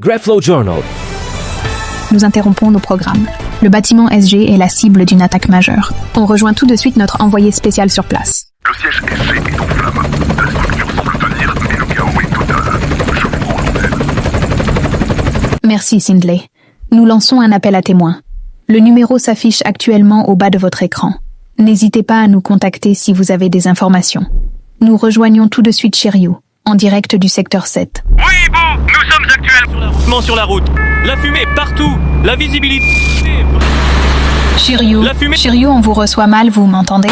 Greflow Journal. Nous interrompons nos programmes. Le bâtiment SG est la cible d'une attaque majeure. On rejoint tout de suite notre envoyé spécial sur place. Le siège SG est en flammes. La structure semble tenir, mais le chaos est total. Je vous rends l'antenne. Merci, Sindley. Nous lançons un appel à témoins. Le numéro s'affiche actuellement au bas de votre écran. N'hésitez pas à nous contacter si vous avez des informations. Nous rejoignons tout de suite Shiryu, en direct du secteur 7. Oui, vous, nous sommes actuellement sur la route. La fumée partout, la visibilité. Shiryu, La fumée. Shiryu, on vous reçoit mal, vous m'entendez?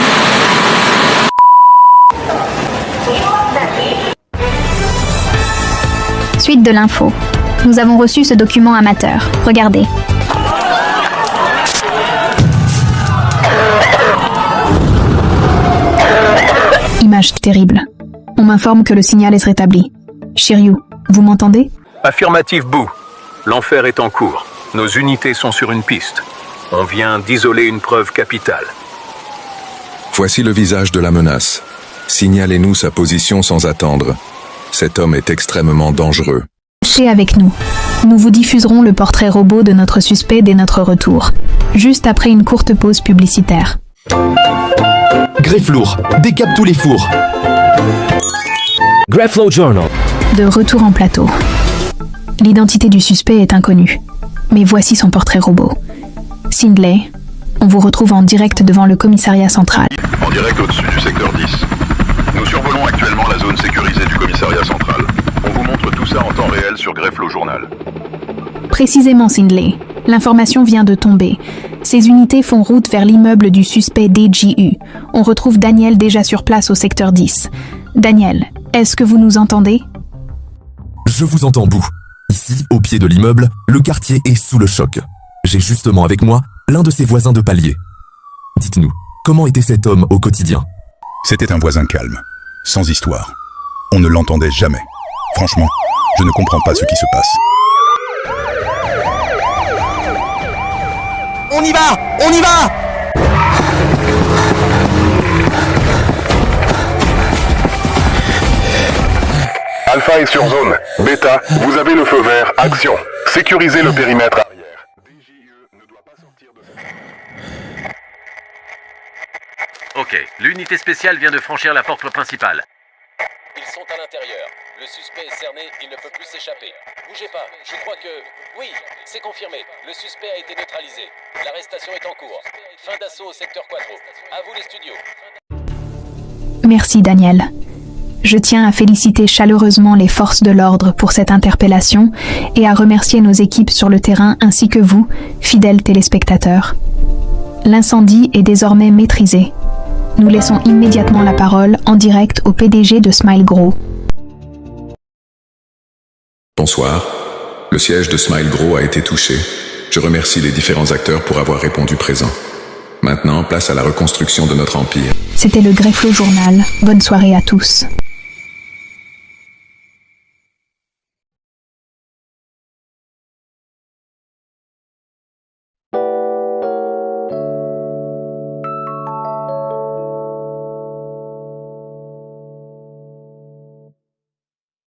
Suite de l'info. Nous avons reçu ce document amateur. Regardez. Image terrible. On m'informe que le signal est rétabli. Shiryu, vous m'entendez? Affirmatif, Boo. L'enfer est en cours. Nos unités sont sur une piste. On vient d'isoler une preuve capitale. Voici le visage de la menace. Signalez-nous sa position sans attendre. Cet homme est extrêmement dangereux. Restez avec nous. Nous vous diffuserons le portrait robot de notre suspect dès notre retour, juste après une courte pause publicitaire. Greflour, décape tous les fours. Greflow Journal. De retour en plateau. L'identité du suspect est inconnue, mais voici son portrait robot. Sindley, on vous retrouve en direct devant le commissariat central. En direct au-dessus du secteur 10. Nous survolons actuellement la zone sécurisée du commissariat central. On vous montre tout ça en temps réel sur Greflow Journal. Précisément, Sindley. L'information vient de tomber. Ces unités font route vers l'immeuble du suspect DJU. On retrouve Daniel déjà sur place au secteur 10. Daniel, est-ce que vous nous entendez? Je vous entends, Boo. Ici, au pied de l'immeuble, le quartier est sous le choc. J'ai justement avec moi l'un de ses voisins de palier. Dites-nous, comment était cet homme au quotidien? C'était un voisin calme, sans histoire. On ne l'entendait jamais. Franchement, je ne comprends pas ce qui se passe. On y va! On y va! Alpha est sur zone. Beta, vous avez le feu vert. Action. Sécurisez le périmètre arrière. DJE ne doit pas sortir de... Ok, l'unité spéciale vient de franchir la porte principale. Ils sont à l'intérieur. Le suspect est cerné, il ne peut plus s'échapper. Bougez pas, je crois que... Oui, c'est confirmé. Le suspect a été neutralisé. L'arrestation est en cours. Fin d'assaut au secteur Quattro. À vous les studios. Merci, Daniel. Je tiens à féliciter chaleureusement les forces de l'ordre pour cette interpellation et à remercier nos équipes sur le terrain ainsi que vous, fidèles téléspectateurs. L'incendie est désormais maîtrisé. Nous laissons immédiatement la parole en direct au PDG de Smile Gros. Bonsoir. Le siège de Smile Gros a été touché. Je remercie les différents acteurs pour avoir répondu présent. Maintenant, place à la reconstruction de notre empire. C'était le Greflow Journal. Bonne soirée à tous.